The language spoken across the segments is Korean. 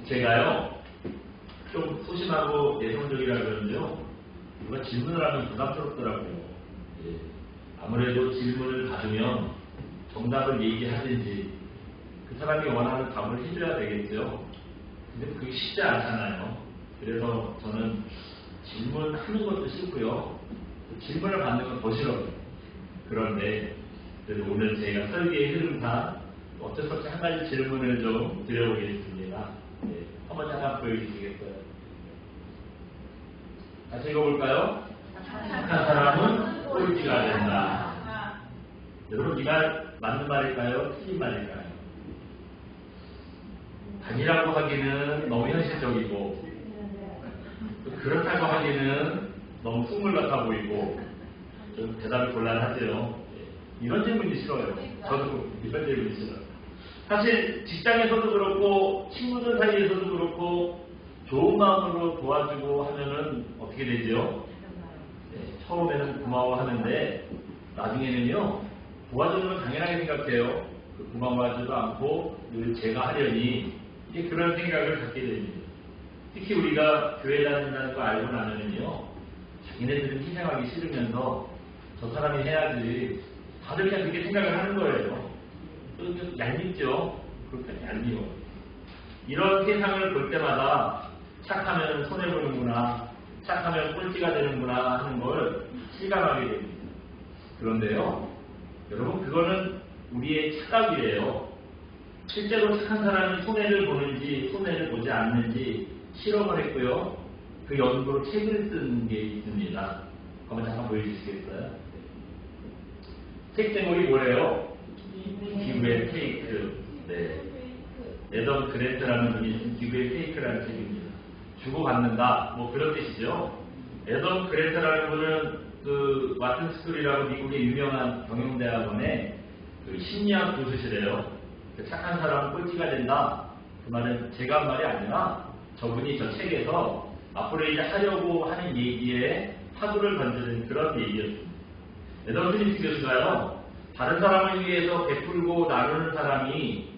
제가요, 좀 소심하고 내성적이라 그러는데요, 누가 질문을 하면 부담스럽더라고요. 예. 아무래도 질문을 받으면 정답을 얘기하든지 그 사람이 원하는 답을 해줘야 되겠죠. 근데 그게 쉽지 않잖아요. 그래서 저는 질문하는 것도 싫고요. 질문을 받는 건 더 싫어요. 그런데 그래도 오늘 제가 설계의 흐름상 어쩔 수 없이 한 가지 질문을 좀 드려보겠습니다. 네, 한번 잠깐 보여주시겠어요? 다시 읽어볼까요? 착한 사람은 꼴찌가 된다. 여러분 이 말 맞는 말일까요? 틀린 말일까요? 아니라고 하기는 너무 현실적이고 그렇다고 하기는 너무 풍물 같아 보이고 좀 대답이 곤란하죠. 이런 질문이 싫어요. 저도 이런 질문이 싫어요. 사실 직장에서도 그렇고 친구들 사이에서도 그렇고 좋은 마음으로 도와주고 하면은 어떻게 되죠? 네, 처음에는 고마워하는데 나중에는요 도와주는 건 당연하게 생각해요. 고마워하지도 않고 늘 제가 하려니 이제 그런 생각을 갖게 됩니다. 특히 우리가 교회 다닌다는 거 알고 나면은요 자기네들은 희생하기 싫으면서 저 사람이 해야지 다들 그냥 그렇게 생각을 하는 거예요. 좀 얄밉죠? 그렇게 얄미워. 이런 세상을 볼 때마다 착하면 손해보는구나, 착하면 꼴찌가 되는구나 하는 걸 실감하게 됩니다. 그런데요, 여러분 그거는 우리의 착각이에요. 실제로 착한 사람이 손해를 보는지 손해를 보지 않는지 실험을 했고요. 그 연구로 책을 쓴 게 있습니다. 한번 잠깐 보여주시겠어요? 책 제목이 뭐래요? 기브의 테이크. 네. 애덤 그랜트라는 분이 쓴 기브의 테이크라는 책입니다. 주고받는다. 뭐 그런 뜻이죠. 애덤 그랜트라는 분은 그 와튼 스쿨이라고 미국의 유명한 경영대학원의 그 심리학 교수시래요. 그 착한 사람은 꼴찌가 된다. 그 말은 제가 한 말이 아니라 저분이 저 책에서 앞으로 이제 하려고 하는 얘기에 파도를 던지는 그런 얘기였습니다. 애덤 스미스 교수가요, 다른 사람을 위해서 베풀고 나누는 사람이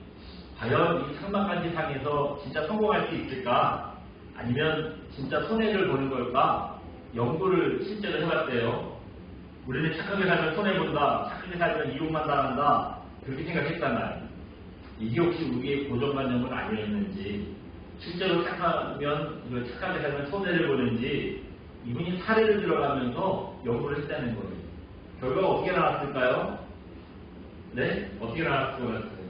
과연 이 상반간지 상에서 진짜 성공할 수 있을까? 아니면 진짜 손해를 보는 걸까? 연구를 실제로 해봤대요. 우리는 착하게 살면 손해본다, 착하게 살면 이용만 당한다, 그렇게 생각했잖아요. 이게 혹시 우리의 고정관념은 아니었는지, 실제로 착하게 살면 손해를 보는지, 이분이 사례를 들어가면서 연구를 했다는 거예요. 결과가 어떻게 나왔을까요? 네? 어떻게 나왔을 것 같아요?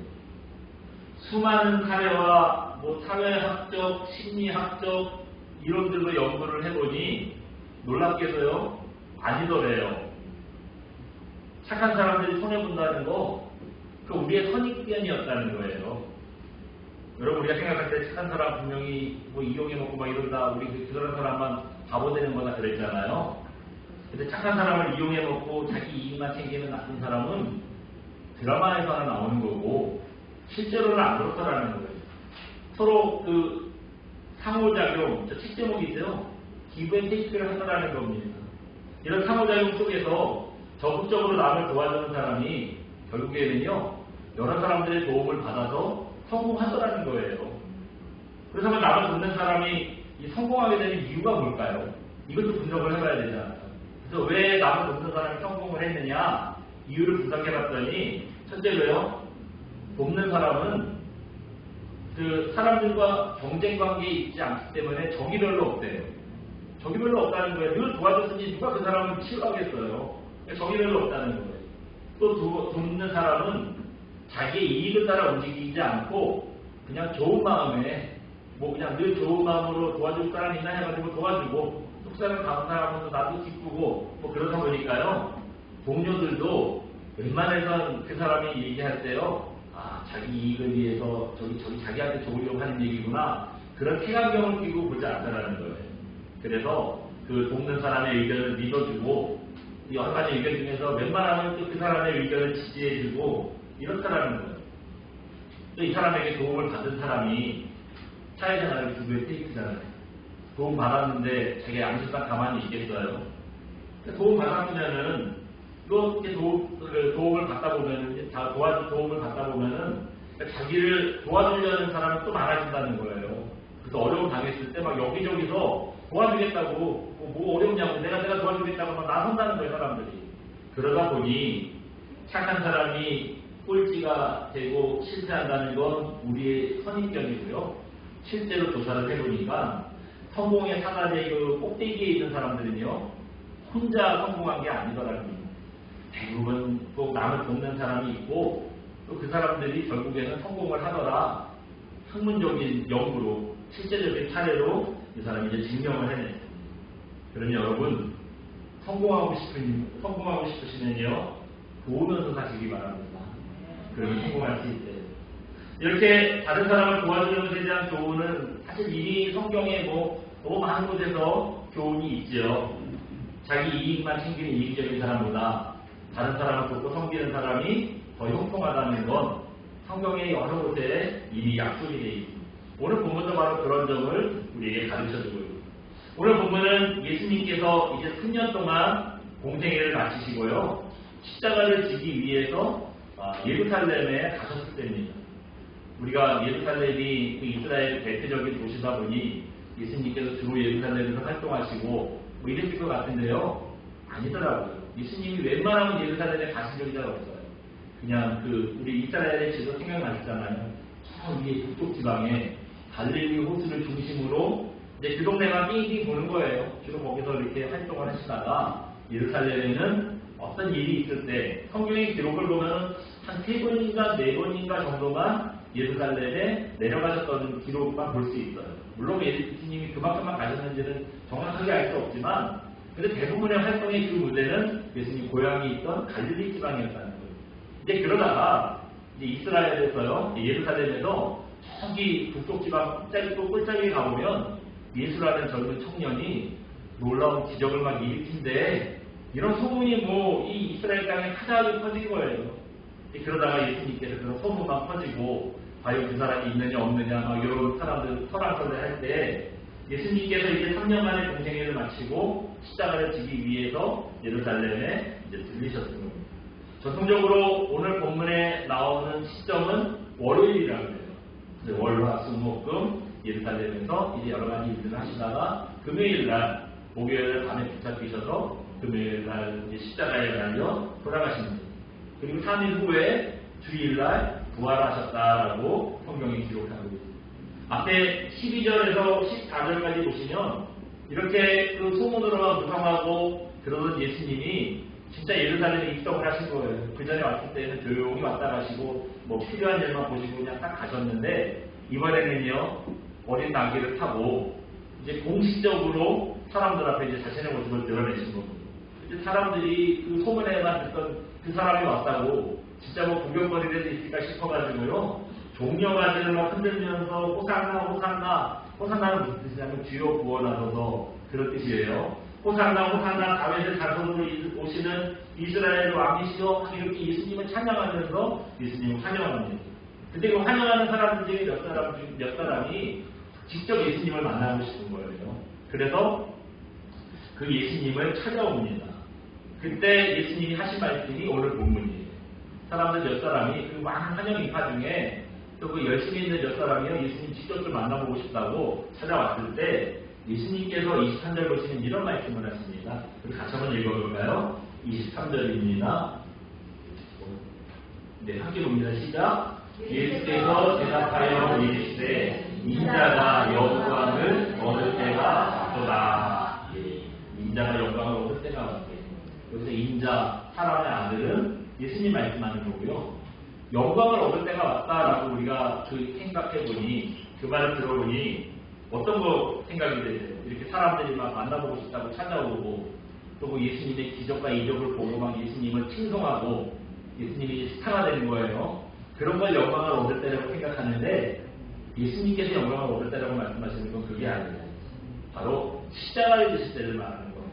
수많은 사례와 뭐 사회학적, 심리학적 이론들로 연구를 해보니 놀랍게도요, 아니더래요. 착한 사람들이 손해본다는 거, 그 우리의 선입견이었다는 거예요. 여러분, 우리가 생각할 때 착한 사람 분명히 뭐 이용해먹고 막 이런다, 우리 그런 사람만 바보 되는 거다 그랬잖아요. 근데 착한 사람을 이용해먹고 자기 이익만 챙기는 나쁜 사람은 드라마에서나 나오는 거고, 실제로는 안 그렇다라는 거예요. 서로 그 상호작용, 저 책 제목이 있어요. 기브앤 테이크를 한다라는 겁니다. 이런 상호작용 속에서 적극적으로 남을 도와주는 사람이 결국에는요, 여러 사람들의 도움을 받아서 성공하더라는 거예요. 그래서 남을 돕는 사람이 성공하게 되는 이유가 뭘까요? 이것도 분석을 해봐야 되잖아요. 그래서 왜 남을 돕는 사람이 성공을 했느냐? 이유를 분석해봤더니, 첫째로요, 돕는 사람은 그 사람들과 경쟁 관계에 있지 않기 때문에 적이 별로 없대요. 적이 별로 없다는 거예요. 늘 도와줬으니 누가 그 사람을 싫어하겠어요. 적이 별로 없다는 거예요. 또 돕는 사람은 자기의 이익을 따라 움직이지 않고 그냥 좋은 마음에 뭐 그냥 늘 좋은 마음으로 도와줄 사람 있나 해가지고 도와주고, 속사람 감사하면서 나도 기쁘고 뭐 그러다 보니까요, 동료들도 웬만해선 그 사람이 얘기할 때요, 아, 자기 이익을 위해서 저기 자기한테 좋으려고 하는 얘기구나, 그런 쾌감경을 끼고 보지 않더라는 거예요. 그래서 그 돕는 사람의 의견을 믿어주고, 여러 가지 의견 중에서 웬만하면 또 그 사람의 의견을 지지해주고 이렇다라는 거예요. 또 이 사람에게 도움을 받은 사람이 사회생활을 기브의 테이크잖아요. 도움 받았는데 자기 암시상 가만히 있겠어요? 도움 받았으면은 또 도움을 받다 보면은 도움을 받다 보면은 자기를 도와주려는 사람이 또 많아진다는 거예요. 그래서 어려움 당했을 때 막 여기저기서 도와주겠다고 뭐 어렵냐고 내가 도와주겠다고 막 나선다는 거예요 사람들이. 그러다 보니 착한 사람이 꼴찌가 되고 실패한다는 건 우리의 선입견이고요. 실제로 조사를 해보니까 성공의 사다리의 그 꼭대기에 있는 사람들은요 혼자 성공한 게 아니더라고요. 대부분 또 남을 돕는 사람이 있고 또 그 사람들이 결국에는 성공을 하더라. 학문적인 연구로 실제적인 사례로 이 사람이 이제 증명을 해냈어요. 그러니 여러분 성공하고 싶으시면요 도우면서 사시기 바랍니다. 그러면 성공할 수 있대요. 이렇게 다른 사람을 도와주는 것에 대한 교훈은 사실 이미 성경에 너무 많은 곳에서 교훈이 있죠. 자기 이익만 챙기는 이익적인 사람보다 다른 사람을 돕고 섬기는 사람이 더 형통하다는 건 성경의 여러 곳에 이미 약속이 되어 있습니다. 오늘 본문도 바로 그런 점을 우리에게 가르쳐주고 있습니다. 오늘 본문은 예수님께서 이제 3년 동안 공생애를 마치시고요. 십자가를 지기 위해서 예루살렘에 가셨을 때입니다. 우리가 예루살렘이 그 이스라엘 대표적인 도시다 보니 예수님께서 주로 예루살렘에서 활동하시고 뭐 이랬을 것 같은데요. 아니더라고요. 예수님이 웬만하면 예루살렘에 가신 적이 잘 없어요. 그냥 우리 이스라엘의 지도 생각나시잖아요. 저 위에 북쪽 지방에 갈릴리 호수를 중심으로 이제 그 동네만 삥삥 보는 거예요. 주로 거기서 이렇게 활동을 하시다가 예루살렘에는 어떤 일이 있을 때 성경의 기록을 보면 한 3번인가 4번인가 정도만 예루살렘에 내려가셨던 기록만 볼 수 있어요. 물론 예수님이 그만큼만 가셨는지는 정확하게 알 수 없지만 근데 대부분의 활동의 그 무대는 예수님 고향이 있던 갈릴리 지방이었다는 거예요. 이제 그러다가 이제 이스라엘에서요, 예루살렘에서 저기 북쪽 지방 꿀짜기에 가보면 예수라는 젊은 청년이 놀라운 기적을 막 일으킨데 이런 소문이 이 이스라엘 땅에 가장 퍼진 거예요. 그러다가 예수님께서 그런 소문만 퍼지고 과연 그 사람이 있느냐 없느냐 막 이런 사람들 설왕설래 할 때 예수님께서 이제 3년 만에 공생애를 마치고 십자가를 지기 위해서 예루살렘에 이제 들리셨습니다. 전통적으로 오늘 본문에 나오는 시점은 월요일이라고 해요. 월화수목금 예루살렘에서 이제 여러 가지 일들을 하시다가 금요일날 목요일 밤에 붙잡히셔서 금요일날 십자가에 달려 돌아가십니다. 그리고 3일 후에 주일날 부활하셨다라고 성경이 기록하고 있습니다. 앞에 12절에서 14절까지 보시면 이렇게 그 소문으로만 무성하고 그러던 예수님이 진짜 예루살렘에 입성을 하신 거예요. 그 전에 왔을 때는 조용히 왔다 가시고 필요한 일만 보시고 그냥 딱 가셨는데 이번에는요 어린 나귀를 타고 이제 공식적으로 사람들 앞에 이제 자신의 모습을 드러내신 겁니다. 이제 사람들이 그 소문에만 듣던 그 사람이 왔다고 진짜 구경거리라도 있을까 싶어가지고요 종려가지를 막 흔들면서 호산나는 무슨 뜻이냐면 주여 구원하소서 그런 뜻이에요. 호산나 다윗의 자손으로 오시는 이스라엘 왕이시여 이렇게 예수님을 찬양하면서 예수님을 환영합니다. 근데 그 환영하는 사람들 중에 몇 사람이 직접 예수님을 만나고 싶은 거예요. 그래서 그 예수님을 찾아옵니다. 그때 예수님이 하신 말씀이 오늘 본문이에요. 사람들 몇 사람이 그 많은 환영 인파 중에 또 그 열심히 있는 몇 사람이요 예수님 직접 좀 만나보고 싶다고 찾아왔을 때 예수님께서 23절 보시면 이런 말씀을 하십니다. 우리 같이 한번 읽어볼까요? 23절입니다. 네, 함께 봅니다. 시작. 예수께서 대답하여 이르시되 인자가 영광을 얻을 때가 왔도다. 인자가 영광을 얻을 때가 왔대요. 여기서 인자, 사람의 아들은 예수님 말씀하는 거고요. 영광을 얻을 때가 왔다라고 우리가 생각해보니 그 말을 들어보니 어떤 거 생각이 되세요? 이렇게 사람들이 막 만나보고 싶다고 찾아오고 또 예수님의 기적과 이적을 보고 막 예수님을 칭송하고 예수님이 스타가 되는 거예요. 그런 걸 영광을 얻을 때라고 생각하는데 예수님께서 영광을 얻을 때라고 말씀하시는 건 그게 아니에요. 바로 십자가를 지실 때를 말하는 거예요.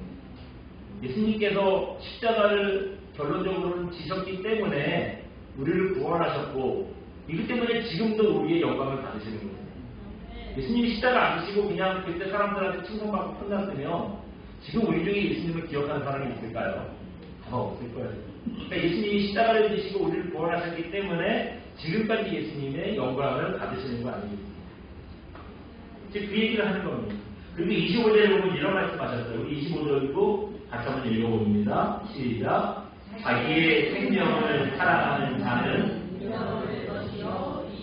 예수님께서 십자가를 결론적으로는 지셨기 때문에 우리를 구원하셨고 이기 때문에 지금도 우리의 영광을 받으시는 거예요. 예수님이 십자가 안 지시고 그냥 그때 사람들한테 칭송받고 끝났으면 지금 우리 중에 예수님을 기억하는 사람이 있을까요? 아마 없을 거예요. 그러니까 예수님이 십자가를 지시고 우리를 구원하셨기 때문에 지금까지 예수님의 영광을 받으시는 거 아니겠습니까? 이제 그 얘기를 하는 겁니다. 그리고 25절에 보면 이런 말씀하셨어요. 우리 25절도 같이 한번 읽어봅니다. 시작. 자기의 생명을 사랑하는 자는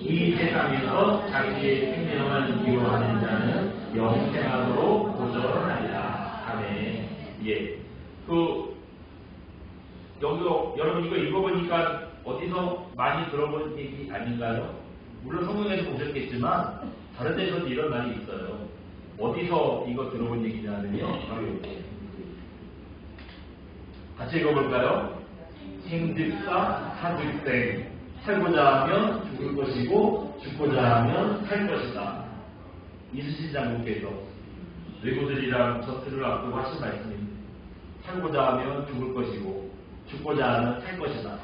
이 세상에서 자기의 생명을 미워하는 자는 영생하도록 보존하리라. 아멘. 예. 여러분 이거 읽어보니까 어디서 많이 들어본 얘기 아닌가요? 물론 성경에서 보셨겠지만 다른 데서도 이런 말이 있어요. 어디서 이거 들어본 얘기냐면요. 바로 이렇게. 같이 읽어볼까요? 생즉사 사즉생. 살고자 하면 죽을 것이고 죽고자 하면 살 것이다. 이순신 장군께서 외고들이랑 전투를 앞두고 하신 말씀입니다. 살고자 하면 죽을 것이고 죽고자 하면 살 것이다.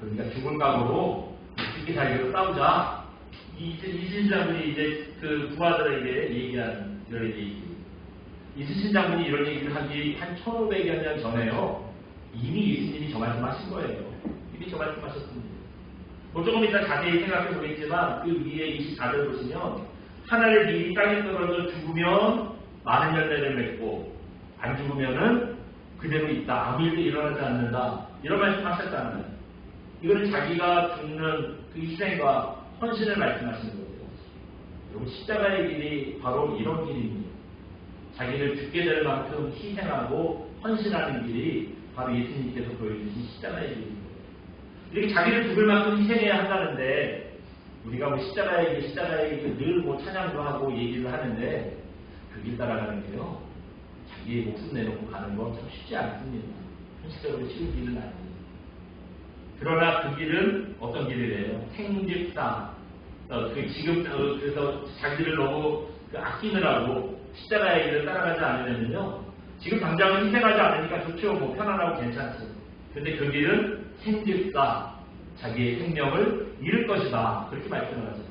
그러니까 죽을 각오로 죽기 살기로 싸우자. 이순신 장군이 이제 그 부하들에게 얘기한 이런 얘기. 이순신 장군이 이런 얘기를 하기 한 1500여 년 전에요. 이미 예수님이 저 말씀하신 거예요. 이미 저 말씀하셨습니다. 뭐 조금 이따 자세히 생각해 보겠지만 그 위에 24절 보시면 하나의 밀이 땅에 떨어져 죽으면 많은 열매를 맺고 안 죽으면은 그대로 있다. 아무 일도 일어나지 않는다. 이런 말씀하셨다는 거예요. 이거는 자기가 죽는 그 희생과 헌신을 말씀하시는 거예요. 여러분 십자가의 길이 바로 이런 길입니다. 자기를 죽게 될 만큼 희생하고 헌신하는 길이 바로 예수님께서 보여주신 십자가의 길입니다. 이렇게 자기를 죽을 만큼 희생해야 한다는데 우리가 뭐 십자가의 길 늘 뭐 찬양도 하고 얘기를 하는데 그 길 따라가는 게요. 자기의 목숨 내놓고 가는 건 참 쉽지 않습니다. 현실적으로 쉬운 길은 아닙니다. 그러나 그 길은 어떤 길이래요? 생즉사. 그래서 자기를 너무 아끼느라고 십자가의 길을 따라가지 않으면요. 지금 당장은 희생하지 않으니까 좋죠. 뭐 편안하고 괜찮죠. 근데 그 길은 생즉사. 자기의 생명을 잃을 것이다. 그렇게 말씀을 하죠.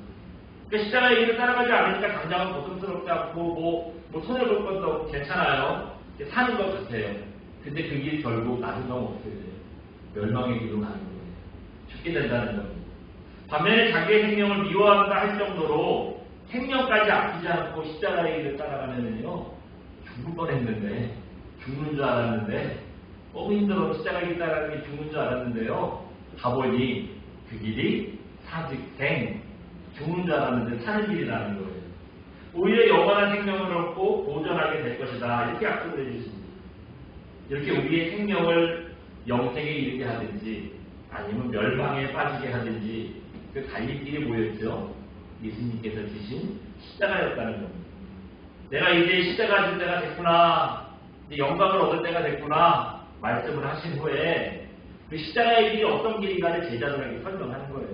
그러니까 십자가의 길을 따라가지 않으니까 당장은 고통스럽지 않고 뭐 손해볼 것도 없고 괜찮아요. 사는 것 같아요. 근데 그 길이 결국 나중에 어떻게 돼요? 멸망의 길로 가는 거예요. 죽게 된다는 겁니다. 반면에 자기의 생명을 미워한다 할 정도로 생명까지 아끼지 않고 십자가의 길을 따라가면요. 죽을 뻔했는데 죽는 줄 알았는데 너무 힘들어 십자가의 길 따라가는 게 죽는 줄 알았는데요. 가보니 그 길이 사즉생. 죽는 줄 알았는데 사는 길이라는 거예요. 오히려 영원한 생명을 얻고 보존하게 될 것이다. 이렇게 약속을 해주십니다. 이렇게 우리의 생명을 영생에 이르게 하든지 아니면 멸망에 빠지게 하든지 그 갈림길이 뭐였죠? 예수님께서 주신 십자가였다는 겁니다. 내가 이제 십자가 줄 때가 됐구나. 이제 영광을 얻을 때가 됐구나. 말씀을 하신 후에 그 십자가의 길이 어떤 길인가를 제자들에게 설명하는 거예요.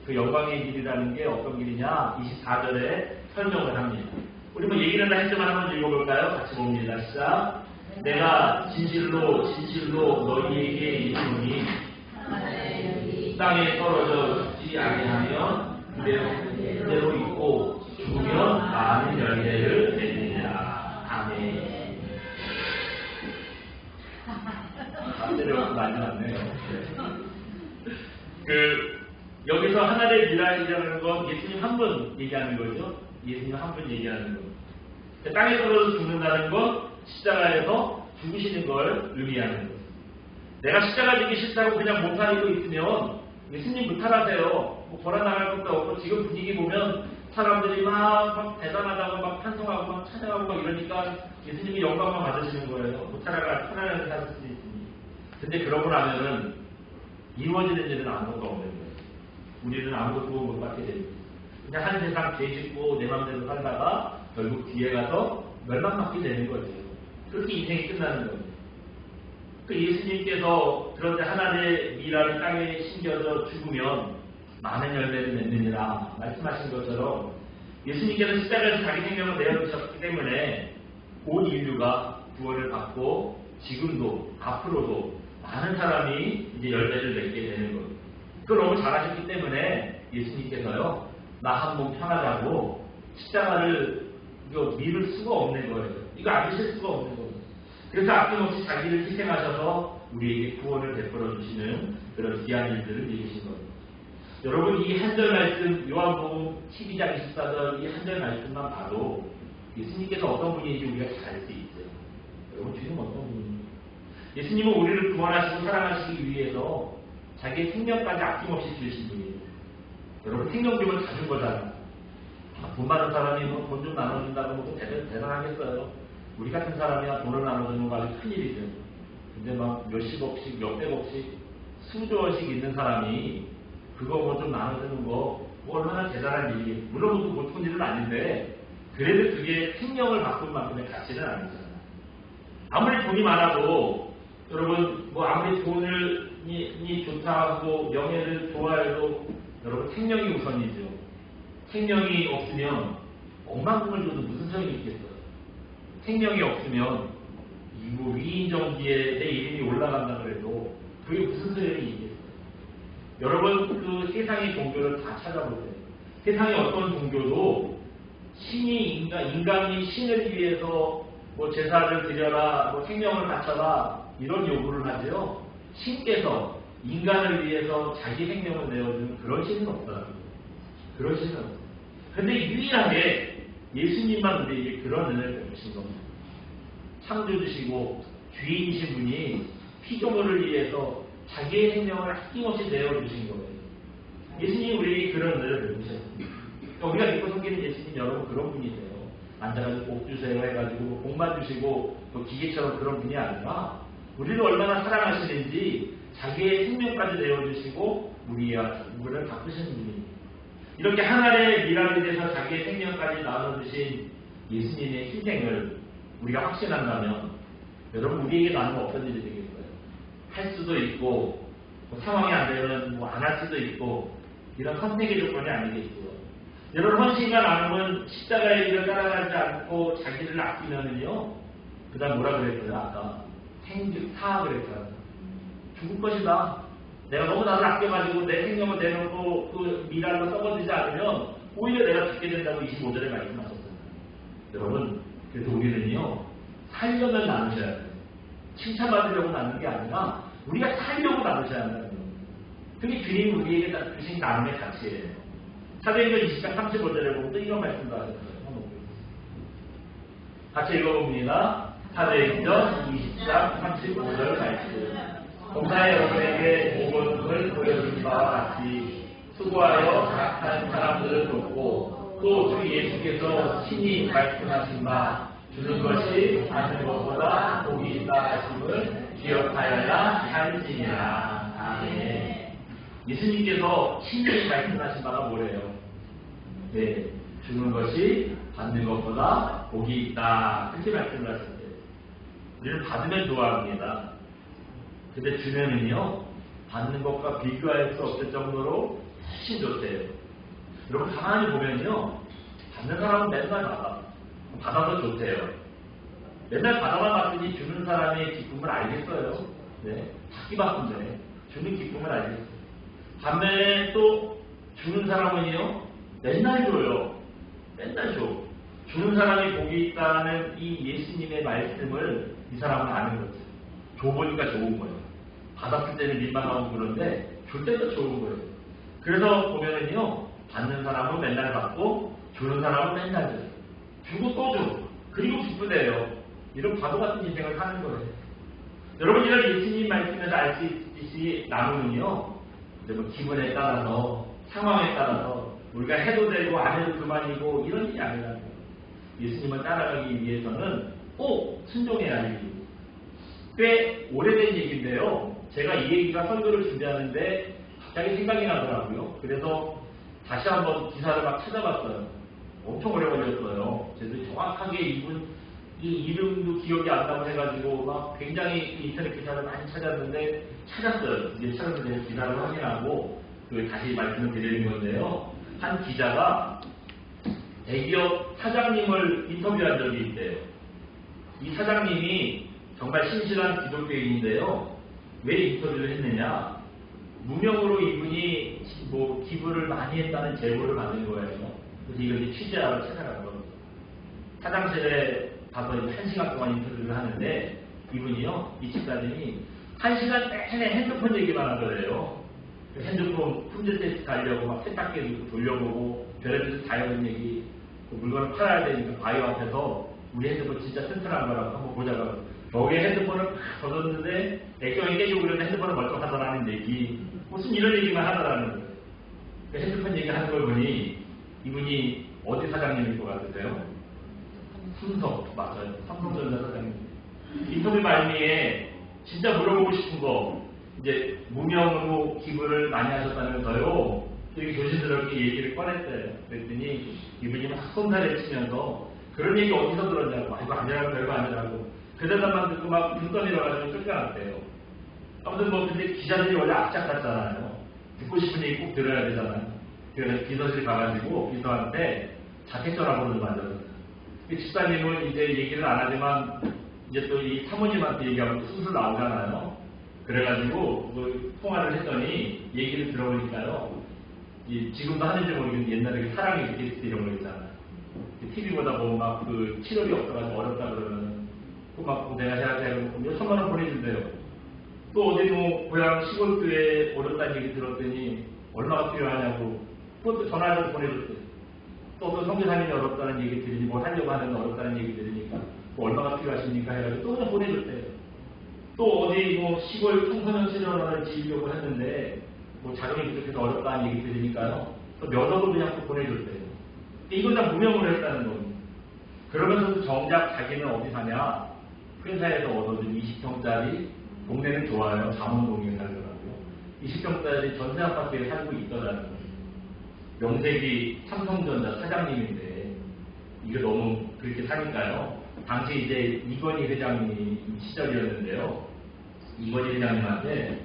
그 영광의 길이라는 게 어떤 길이냐? 24절에 설명을 합니다. 우리 뭐 얘기는 다 했지만 한번 읽어볼까요? 같이 봅니다. 시작. 내가 진실로 너희에게 이르노니 땅에 떨어져 죽지 아니하면 그대로 있고 죽으면 많은 열매를 맺느니라. 아멘. 때려 많이 났네요. 여기서 하나의 미랄이라는 건 예수님 한 분 얘기하는 거죠. 예수님 한 분 얘기하는 거. 땅에 떨어져 죽는다는 건 십자가에서 죽으시는 걸 의미하는 거예요. 내가 십자가 지기 싫다고 그냥 못 살고 있으면 예수님 무탈하세요. 뭐 걸어 나갈 것도 없고 지금 분위기 보면 사람들이 막 대단하다고 막 찬송하고 막 찬양하고 막 이러니까 예수님이 영광만 받으시는 거예요. 무탈하가 편안하게 살 수 있으니. 근데 그러고 나면은 이루어지는 일은 아무것도 없는 거예요. 우리는 아무것도 못 받게 됩니다. 그냥 한 세상 죄 짓고 내 맘대로 살다가 결국 뒤에 가서 멸망받게 되는 거죠. 그렇게 인생이 끝나는 거예요. 그 예수님께서 그런데 하나님의 미랄이 땅에 심겨져 죽으면 많은 열매를 맺느니라 말씀하신 것처럼 예수님께서 십자가에서 자기 생명을 내어주셨기 때문에 온 인류가 구원을 받고 지금도 앞으로도 많은 사람이 이제 열매를 맺게 되는 거예요. 그걸 너무 잘하셨기 때문에 예수님께서요 나 한 몸 편하자고 십자가를 미룰 수가 없는 거예요. 이거 안 드실 수가 없는 거예요. 그래서 아낌없이 자기를 희생하셔서 우리에게 구원을 베풀어 주시는 그런 귀한 일들을 이루신 거예요. 여러분 이 한 절 말씀 요한복음 12장 24절 이 한 절 말씀만 봐도 예수님께서 어떤 분인지 우리가 잘 알 수 있어요. 여러분 주님 어떤 분인지. 예수님은 우리를 구원하시고 사랑하시기 위해서 자기의 생명까지 아낌없이 주신 분이에요. 여러분 생명 주면 다 준 거잖아요. 돈 많은 사람이 뭐 돈 좀 나눠준다고 뭐 대단하겠어요. 우리 같은 사람이야 돈을 나눠주는 거 아주 큰일이죠. 근데 막 몇십억씩 몇백억씩 수조억씩 있는 사람이 그거 뭐 좀 나눠주는 거 뭐 얼마나 대단한 일이에요. 물론 그것도 보통 일은 아닌데 그래도 그게 생명을 바꾼 만큼의 가치는 아니잖아요. 아무리 돈이 많아도 여러분 뭐 아무리 돈이 좋다고 명예를 좋아해도 여러분 생명이 우선이죠. 생명이 없으면 억만금을 줘도 무슨 소용이 있겠어요. 생명이 없으면 뭐 위인정지에 내 이름이 올라간다 그래도 그게 무슨 소용이 있겠어요. 여러분 그 세상의 종교를 다 찾아보세요. 세상의 어떤 종교도 인간이 신을 위해서 뭐 제사를 드려라, 뭐 생명을 바쳐라 이런 요구를 하죠. 신께서 인간을 위해서 자기 생명을 내어주는 그런 신은 없더라고요. 그런 신은 없어요. 그런데 유일하게 예수님만 우리에게 그런 은혜를 베푸신 겁니다. 창조주시고 주인이신 분이 피조물을 위해서 자기의 생명을 아낌없이 내어주신 거예요. 예수님이 우리에게 그런 은혜를 베푸셨습니다. 그러니까 우리가 믿고 섬기는 예수님 여러분 그런 분이세요. 앉아가지고 복 주세요 해가지고 복만 주시고 또 기계처럼 그런 분이 아니라 우리를 얼마나 사랑하시는지 자기의 생명까지 내어주시고 우리를 바꾸시는 분입니다. 이렇게 하나의 미랄에 대해서 자기의 생명까지 나눠주신 예수님의 희생을 우리가 확신한다면 여러분 우리에게 나는 어떤 일이 되겠어요? 할 수도 있고 뭐 상황이 안 되면 뭐 안 할 수도 있고 이런 선택의 조건이 아니겠고요. 여러분 헌신과 나눔은 십자가의 길을 따라가지 않고 자기를 아끼면은요. 그 다음 뭐라 그랬어요? 아까 사하 그랬잖아요. 죽을 것이다. 내가 너무 나를 아껴가지고 내 생명을 내놓고 그 미랄로 썩어지지 않으면 오히려 내가 죽게 된다고 25절에 말씀하셨잖아요. 여러분 그래서 우리는요. 살려면 나누셔야 돼요. 칭찬받으려고 나누는 게 아니라 우리가 살려고 나누셔야 한다는 겁니다. 그게 주님 우리에게 주신 나눔의 가치예요. 사도행전 20장 35절에 보면 또 이런 말씀도 하셨어요. 같이 읽어봅니다. 사도행전 20장 35절 말씀. 봉사 여러분에게 모범을 보여준 바와 같이 수고하여 악한 사람들을 돕고 또 주 예수께서 친히 말씀하신 바 주는 것이 받는 것보다 복이 있다 하심을 기억하여야 할지니라. 아멘. 예수님께서 친히 말씀하신 바가 뭐래요? 네, 주는 것이 받는 것보다 복이 있다. 그렇게 말씀을 하셨대요. 우리는 받으면 좋아합니다. 근데 주면은요, 받는 것과 비교할 수 없을 정도로 훨씬 좋대요. 여러분 가만히 보면요, 받는 사람은 맨날 받아도 좋대요. 맨날 받아만 봤더니 주는 사람의 기쁨을 알겠어요. 네, 받기 바쁜데 주는 기쁨을 알겠어요. 반면에 또 주는 사람은요, 맨날 줘요. 맨날 줘. 주는 사람이 복이 있다는 이 예수님의 말씀을 이 사람은 아는 거죠. 줘보니까 좋은 거예요. 받았을 때는 민망하고 그런데 줄 때도 좋은 거예요. 그래서 보면은요, 받는 사람은 맨날 받고 주는 사람은 맨날 줘요. 주고 또 줘. 그리고 기쁘대요. 이런 바보 같은 인생을 사는 거예요. 여러분 이런 예수님 말씀에서 알 수 있듯이 나눔은요, 뭐 기분에 따라서 상황에 따라서 우리가 해도 되고 안 해도 그만이고 이런 일이 아니라는 거예요. 예수님을 따라가기 위해서는 꼭 순종해야 할 일이에요. 꽤 오래된 얘기인데요. 제가 이 얘기가 설교를 준비하는데 갑자기 생각이 나더라고요. 그래서 다시 한번 기사를 막 찾아봤어요. 엄청 오래 걸렸어요. 저도 정확하게 이 이름도 기억이 안 나고 해가지고 막 굉장히 인터넷 기사를 많이 찾았는데 찾았어요. 이제 찾아서 제가 기사를 확인하고 다시 말씀을 드리는 건데요. 한 기자가 대기업 사장님을 인터뷰한 적이 있대요. 이 사장님이 정말 신실한 기독교인인데요. 왜 인터뷰를 했느냐? 무명으로 이분이 뭐 기부를 많이 했다는 제보를 받은 거예요. 그래서 이렇게 취재하러 찾아간 겁니다. 사장실에 가서 1시간 동안 인터뷰를 하는데 이분이요, 이 집사님이 1시간 내내 핸드폰 얘기만 하더래요. 핸드폰 품질 테스트 하려고 막 세탁기 돌려보고 별의별 다양한 얘기, 그 물건을 팔아야 되니까 바이오 앞에서 우리 핸드폰 진짜 튼튼한 거라고 한번 보자고. 거기에 핸드폰을 팍 걷었는데 액정이 깨지고 그래서 핸드폰을 멀쩡하더라는 얘기, 무슨 이런 얘기만 하더라는 거예요. 그 핸드폰 얘기하는 걸 보니 이분이 어디 사장님일 것 같으세요? 삼성, 맞아요. 삼성전자 사장님. 인터뷰 말미에 진짜 물어보고 싶은 거, 이제 무명으로 기부를 많이 하셨다면서요. 되게 조심스럽게 얘기를 꺼냈어요. 그랬더니 이분이 막 손살을 치면서 그런 얘기 어디서 들었냐고, 이거 아니라고 별거 아니라고 그 대답만 듣고 막 눈떠내려 가지고 쫓겨났대요. 아무튼 뭐 근데 기자들이 원래 악착 같잖아요. 듣고 싶은 얘기 꼭 들어야 되잖아요. 그래서 비서실 가가지고 비서한테 자택 전화번호를 만들었어요. 집사님은 이제 얘기를 안 하지만 이제 또 이 사모님한테 얘기하고 수술 나오잖아요. 그래가지고 그 통화를 했더니 얘기를 들어보니까요. 지금도 하는지 모르겠는데 옛날에 사랑의 리퀘스트 이런 거 있잖아요. TV 보다 보면 막 그 치료비 없어가지고 어렵다 그러면 막 내가 해야 몇 천만 원 보내준대요. 또 어디 뭐 고향 시골교회 어렵다는 얘기 들었더니 얼마가 필요하냐고 그것도 전화를 보내줬대요. 또 선교사님이 어렵다는 얘기 들으니 뭐 하려고 하는데 어렵다는 얘기 들으니까 뭐 얼마가 필요하십니까 해가지고 또 그냥 보내줬대요. 또 어디 뭐 시골 청소년 치료원을 지으려고 했는데 뭐 자금이 부족해서 어렵다는 얘기 들으니까요. 또 몇 억을 그냥 또 보내줬대요. 이건 다 무명으로 했다는 겁니다. 그러면서도 정작 자기는 어디 사냐? 회사에서 얻어준 20평짜리, 동네는 좋아요. 잠원동에 살더라고요. 20평짜리 전세 아파트에 살고 있더라는 거예요. 명색이 삼성전자 사장님인데 이게 너무 그렇게 사니까요. 당시 이제 이건희 회장님 시절이었는데요. 이건희 회장님한테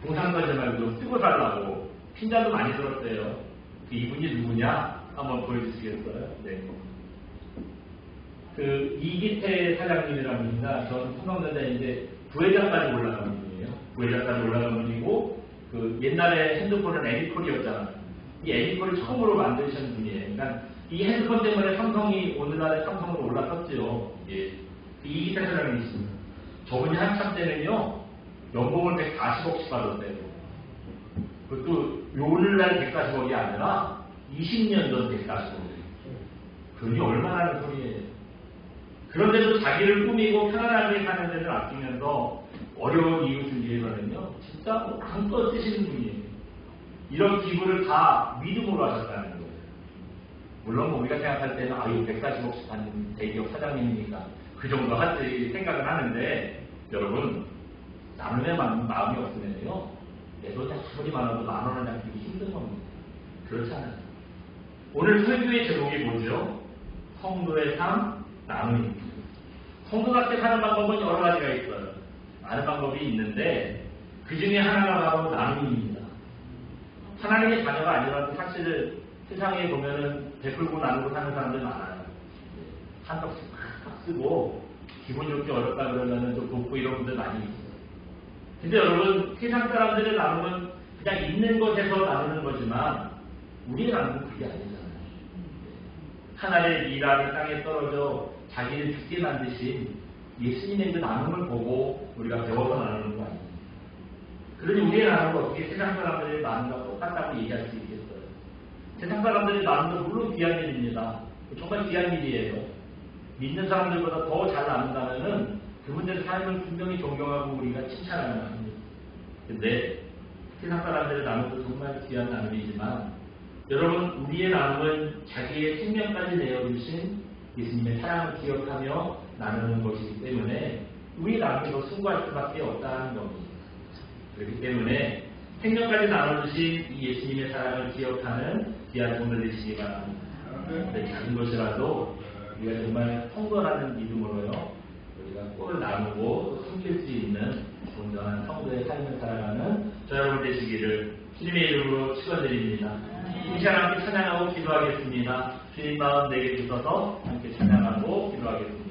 부상거지 말고 쓰고 살라고 핀잔도 많이 들었대요. 그 이분이 누구냐? 한번 보여주시겠어요? 네. 그 이기태 사장님이라는 분입니다. 저는 삼성전자인데 부회장까지 올라간 분이에요. 부회장까지 올라간 분이고 그 옛날에 핸드폰은 애니콜이었잖아요. 이 애니콜을 처음으로 만드신 분이에요. 그러니까 이 핸드폰 때문에 삼성이 오늘날에 삼성으로 올라섰죠. 예. 이기태 사장님이 있습니다. 저분이 한참 때는요 연봉을 140억씩 받았대요. 그것도 오늘날 140억이 아니라 20년 전 140억이에요. 그게 얼마나 하는 소리예요. 그런데도 자기를 꾸미고 편안하게 사는 데를 아끼면서 어려운 이웃을 위해서는요 진짜 한껏 쓰시는 분이에요. 이런 기부를 다 믿음으로 하셨다는 거예요. 물론 우리가 생각할 때는 이거 140억씩 받는 대기업 사장님이니까 그 정도 할지 생각을 하는데 여러분 나눔의 마음이 없으면요 내 돈이 아무리 많아도 만 원을 남기기 힘든 겁니다. 그렇잖아요. 오늘 설교의 제목이 뭐죠? 성도의 삶, 나눔입니다. 성도답게 사는 방법은 여러 가지가 있어요. 많은 방법이 있는데 그 중에 하나가 바로 나눔입니다. 하나님의 자녀가 아니라도 사실 세상에 보면은 베풀고 나누고 사는 사람들 많아요. 한 덕씩 막 쓰고 기분 좋게 어렵다 그러면은 좀 돕고 이런 분들 많이 있어요. 근데 여러분 세상 사람들의 나눔은 그냥 있는 것에서 나누는 거지만 우리의 나눔은 그게 아니잖아요. 하나님의 미랄이 땅에 떨어져 자기를 죽게 만드신 예수님의 그 나눔을 보고 우리가 배워서 나누는 거 아니에요. 그러니 우리의 나눔을 어떻게 세상 사람들의 나눔과 똑같다고 얘기할 수 있겠어요? 세상 사람들의 나눔도 물론 귀한 일입니다. 정말 귀한 일이에요. 믿는 사람들보다 더 잘 나눈다면은 그분들의 삶을 분명히 존경하고 우리가 칭찬하는 겁니다. 근데 세상 사람들의 나눔도 정말 귀한 나눔이지만 여러분 우리의 나눔은 자기의 생명까지 내어주신 예수님의 사랑을 기억하며 나누는 것이기 때문에 우리 나눔이 더 숭고할 수밖에 없다는 겁니다. 그렇기 때문에 생명까지 나눠주신 이 예수님의 사랑을 기억하는 귀한 돈을 내시기 바랍니다. 작은 것이라도 우리가 정말 성도라는 믿음으로요 우리가 꼴을 나누고 섬길 수 있는 온전한 성도의 삶을 살아가는 저 여러분 되시기를 주님의 이름으로 축원드립니다. 이 시간 함께 찬양하고 기도하겠습니다. 주님 마음 내게 주셔서 함께 찬양하고 기도하겠습니다.